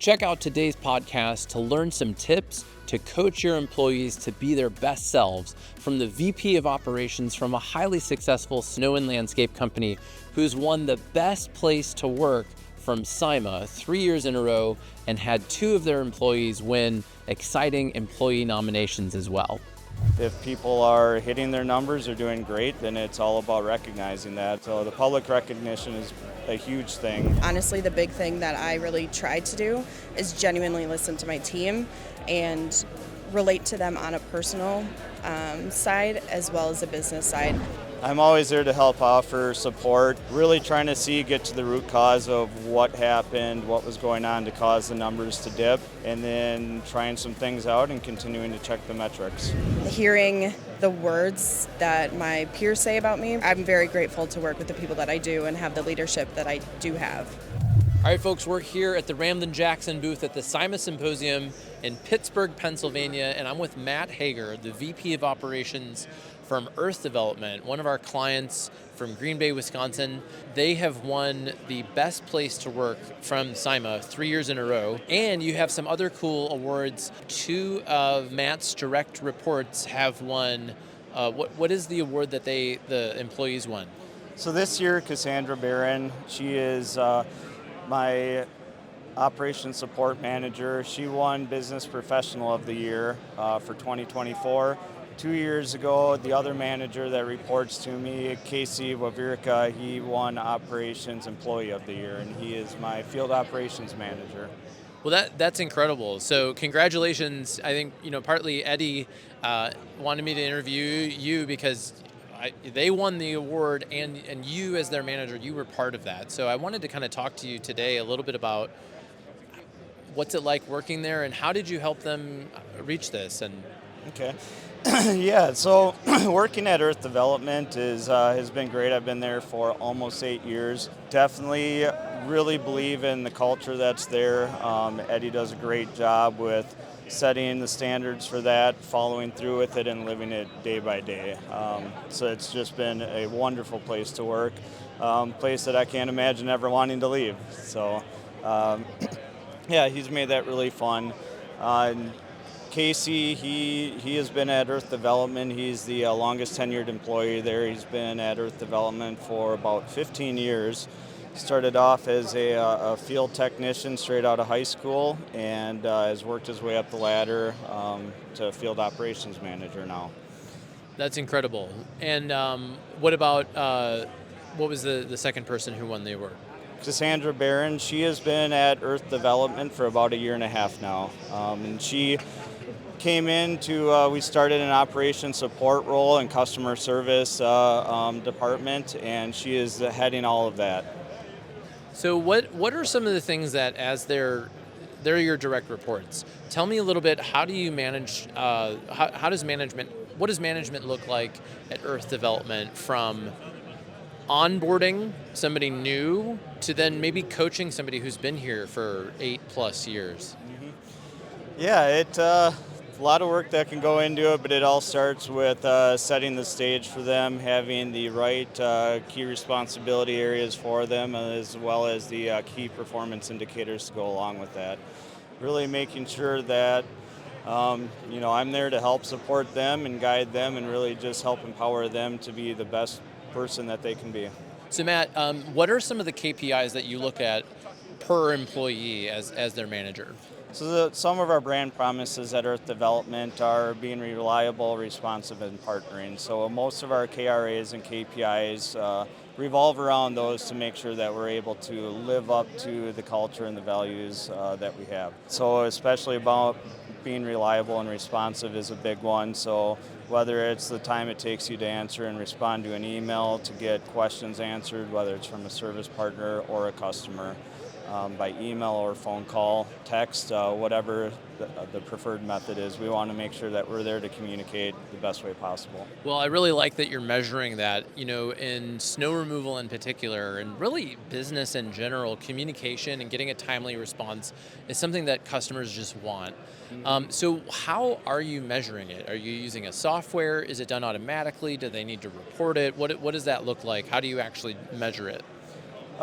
Check out today's podcast to learn some tips to coach your employees to be their best selves from the VP of Operations from a highly successful snow and landscape company who's won the best place to work from SIMA 3 years in a row and had 2 of their employees win exciting employee nominations as well. If people are hitting their numbers or doing great, then it's all about recognizing that. So the public recognition is a huge thing. Honestly, the big thing that I really tried to do is genuinely listen to my team and relate to them on a personal side as well as a business side. I'm always there to help offer support, really trying to get to the root cause of what happened, what was going on to cause the numbers to dip, and then trying some things out and continuing to check the metrics. Hearing the words that my peers say about me, I'm very grateful to work with the people that I do and have the leadership that I do have. All right, folks, we're here at the Ramlin Jackson booth at the SIMA Symposium in Pittsburgh, Pennsylvania, and I'm with Matt Hager, the VP of Operations from Earth Development, one of our clients from Green Bay, Wisconsin. They have won the best place to work from SIMA 3 years in a row, and you have some other cool awards. 2 of Matt's direct reports have won. What is the award that the employees won? So this year, Cassandra Baron, she is my operations support manager. She won Business Professional of the Year for 2024. 2 years ago, the other manager that reports to me, Casey Wavirka, he won Operations Employee of the Year, and he is my field operations manager. Well, that's incredible. So congratulations. I think, partly Eddie wanted me to interview you because they won the award, and you as their manager, you were part of that. So I wanted to kind of talk to you today a little bit about what's it like working there, and how did you help them reach this? And okay. Yeah, so working at Earth Development has been great. I've been there for almost 8 years. Definitely really believe in the culture that's there. Eddie does a great job with setting the standards for that, following through with it, and living it day by day. So it's just been a wonderful place to work, place that I can't imagine ever wanting to leave. So yeah, he's made that really fun. Casey, he has been at Earth Development. He's the longest tenured employee there. He's been at Earth Development for about 15 years. Started off as a field technician straight out of high school, and has worked his way up the ladder to field operations manager now. that's incredible. And what about, what was the second person who won the award? Cassandra Baron, she has been at Earth Development for about 1.5 years now. And she came we started an operations support role and customer service department, and she is heading all of that. So what are some of the things that, as they're your direct reports, tell me a little bit, how do you manage, what does management look like at Earth Development, from onboarding somebody new to then maybe coaching somebody who's been here for 8+ years? Mm-hmm. Yeah, a lot of work that can go into it, but it all starts with setting the stage for them, having the right key responsibility areas for them, as well as the key performance indicators to go along with that. Really making sure that I'm there to help support them and guide them, and really just help empower them to be the best person that they can be. So Matt, what are some of the KPIs that you look at per employee as their manager? So some of our brand promises at Earth Development are being reliable, responsive, and partnering. So most of our KRAs and KPIs revolve around those to make sure that we're able to live up to the culture and the values that we have. So especially about being reliable and responsive is a big one. So whether it's the time it takes you to answer and respond to an email, to get questions answered, whether it's from a service partner or a customer, by email or phone call, text, whatever the preferred method is. We want to make sure that we're there to communicate the best way possible. Well, I really like that you're measuring that, in snow removal in particular, and really business in general. Communication and getting a timely response is something that customers just want. So how are you measuring it? Are you using a software? Is it done automatically? Do they need to report it? What does that look like? How do you actually measure it?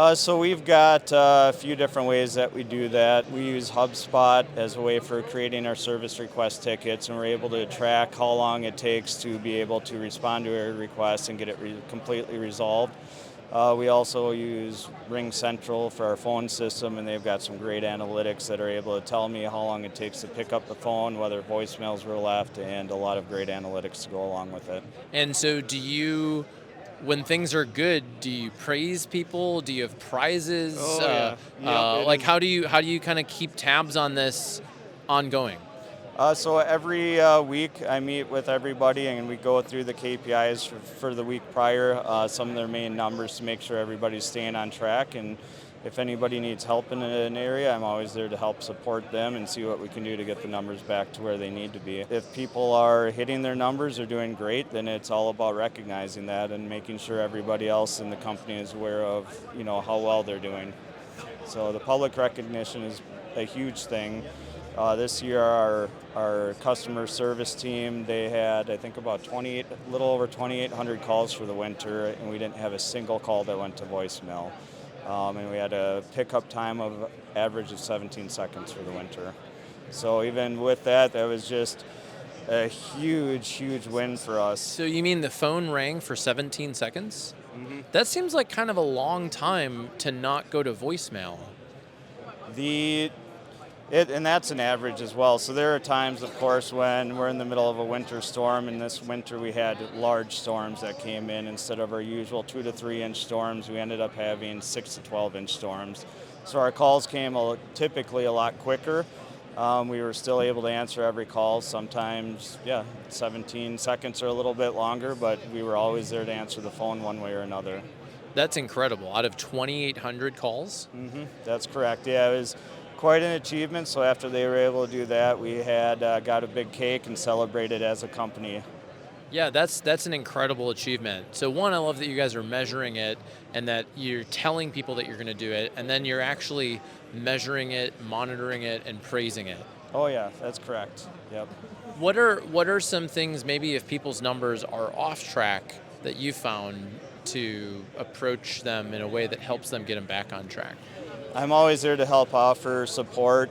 So we've got a few different ways that we do that. We use HubSpot as a way for creating our service request tickets, and we're able to track how long it takes to be able to respond to a request and get it completely resolved. We also use Ring Central for our phone system, and they've got some great analytics that are able to tell me how long it takes to pick up the phone, whether voicemails were left, and a lot of great analytics to go along with it. And so when things are good, do you praise people? Do you have prizes? Oh, yeah. Yep, Like how do you kind of keep tabs on this ongoing? So every week I meet with everybody and we go through the KPIs for the week prior, some of their main numbers to make sure everybody's staying on track. And if anybody needs help in an area, I'm always there to help support them and see what we can do to get the numbers back to where they need to be. If people are hitting their numbers or doing great, then it's all about recognizing that and making sure everybody else in the company is aware of, how well they're doing. So the public recognition is a huge thing. This year, our customer service team, they had, I think, about a little over 2,800 calls for the winter, and we didn't have a single call that went to voicemail. And we had a pickup time of average of 17 seconds for the winter. So even with that, that was just a huge, huge win for us. So you mean the phone rang for 17 seconds? Mm-hmm. That seems like kind of a long time to not go to voicemail. And that's an average as well. So there are times, of course, when we're in the middle of a winter storm, and this winter we had large storms that came in. Instead of our usual 2 to 3 inch storms, we ended up having 6 to 12 inch storms. So our calls came typically a lot quicker. We were still able to answer every call. Sometimes, 17 seconds or a little bit longer, but we were always there to answer the phone one way or another. That's incredible. Out of 2,800 calls? Mm-hmm. That's correct. Yeah, it was quite an achievement. So after they were able to do that, we had got a big cake and celebrated as a company. Yeah, that's an incredible achievement. So one, I love that you guys are measuring it and that you're telling people that you're going to do it, and then you're actually measuring it, monitoring it, and praising it. Oh yeah, that's correct. Yep. What are some things, maybe if people's numbers are off track, that you found to approach them in a way that helps them get them back on track? I'm always there to help offer support,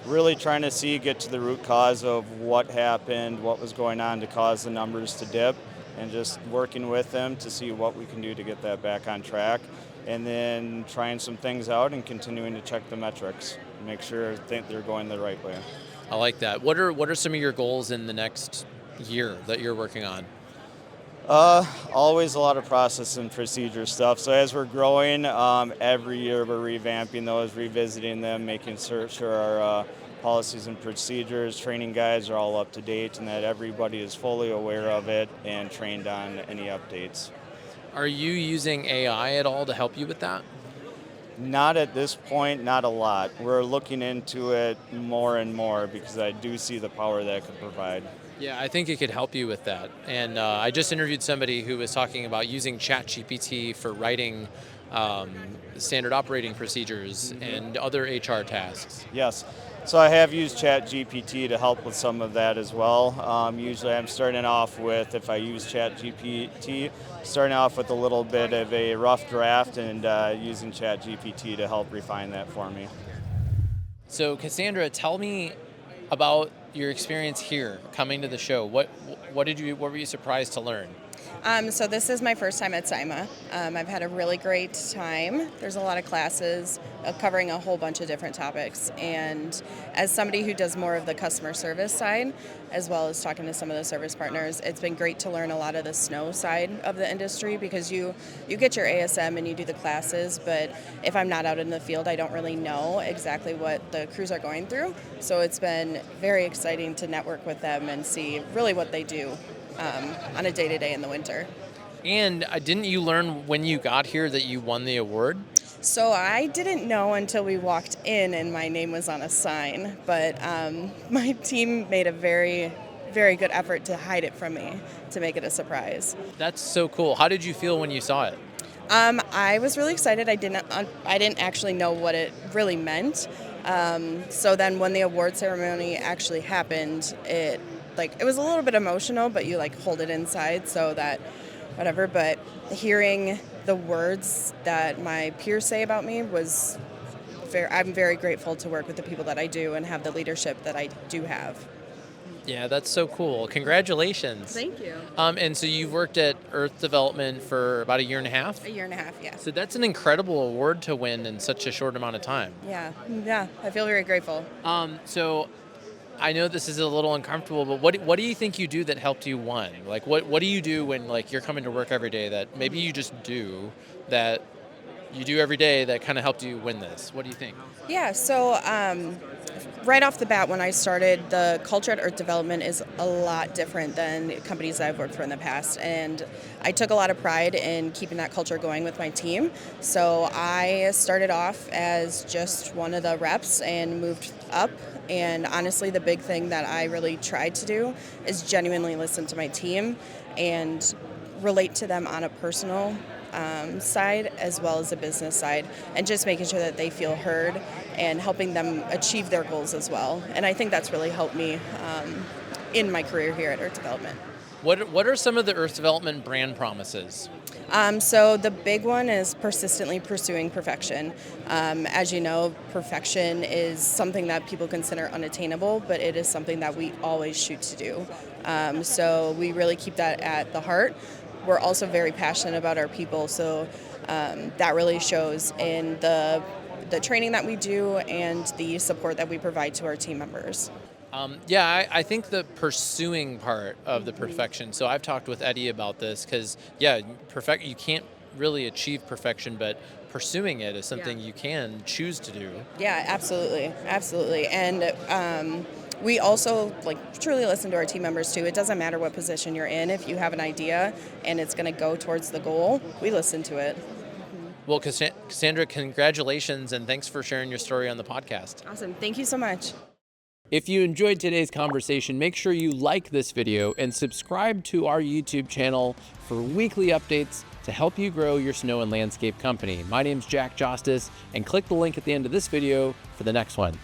really trying to get to the root cause of what happened, what was going on to cause the numbers to dip, and just working with them to see what we can do to get that back on track, and then trying some things out and continuing to check the metrics, make sure they're going the right way. I like that. What are some of your goals in the next year that you're working on? Always a lot of process and procedure stuff. So as we're growing, every year we're revamping those, revisiting them, making sure our policies and procedures, training guides are all up to date, and that everybody is fully aware of it and trained on any updates. Are you using AI at all to help you with that? Not at this point, not a lot. We're looking into it more and more because I do see the power that it could provide. Yeah, I think it could help you with that. And I just interviewed somebody who was talking about using ChatGPT for writing standard operating procedures and other HR tasks. Yes. So I have used ChatGPT to help with some of that as well. Usually I'm starting off with, if I use ChatGPT, starting off with a little bit of a rough draft and using ChatGPT to help refine that for me. So Cassandra, tell me about your experience here, coming to the show. What were you surprised to learn? So this is my first time at SIMA. I've had a really great time. There's a lot of classes covering a whole bunch of different topics. And as somebody who does more of the customer service side, as well as talking to some of the service partners, it's been great to learn a lot of the snow side of the industry, because you get your ASM and you do the classes, but if I'm not out in the field, I don't really know exactly what the crews are going through. So it's been very exciting to network with them and see really what they do on a day-to-day in the winter. And didn't you learn when you got here that you won the award? So I didn't know until we walked in and my name was on a sign, but my team made a very, very good effort to hide it from me, to make it a surprise. That's so cool. How did you feel when you saw it? I was really excited. I didn't actually know what it really meant. So then when the award ceremony actually happened, it was a little bit emotional, but you hold it inside so that whatever. But hearing the words that my peers say about me was I'm very grateful to work with the people that I do and have the leadership that I do have. Yeah, that's so cool. Congratulations. Thank you. And so you've worked at Earth Development for about a year and a half? A year and a half, yeah. So that's an incredible award to win in such a short amount of time. Yeah, I feel very grateful. So I know this is a little uncomfortable, but what do you think you do that helped you win? Like what do you do when like you're coming to work every day that maybe you just do that you do every day that kind of helped you win this? What do you think? Yeah, so right off the bat, when I started, the culture at Earth Development is a lot different than companies I've worked for in the past. And I took a lot of pride in keeping that culture going with my team. So I started off as just one of the reps and moved up. And honestly, the big thing that I really tried to do is genuinely listen to my team and relate to them on a personal side as well as a business side, and just making sure that they feel heard and helping them achieve their goals as well. And I think that's really helped me in my career here at Earth Development. What are some of the Earth Development brand promises? So the big one is persistently pursuing perfection. As you know, perfection is something that people consider unattainable, but it is something that we always shoot to do. So we really keep that at the heart. We're also very passionate about our people, so that really shows in the training that we do and the support that we provide to our team members. I think the pursuing part of the perfection. So I've talked with Eddie about this because, you can't really achieve perfection, but pursuing it is something you can choose to do. Yeah, absolutely. And we also truly listen to our team members too. It doesn't matter what position you're in. If you have an idea and it's going to go towards the goal, we listen to it. Well, Cassandra, congratulations and thanks for sharing your story on the podcast. Awesome. Thank you so much. If you enjoyed today's conversation, make sure you like this video and subscribe to our YouTube channel for weekly updates to help you grow your snow and landscape company. My name's Jack Jostes, and click the link at the end of this video for the next one.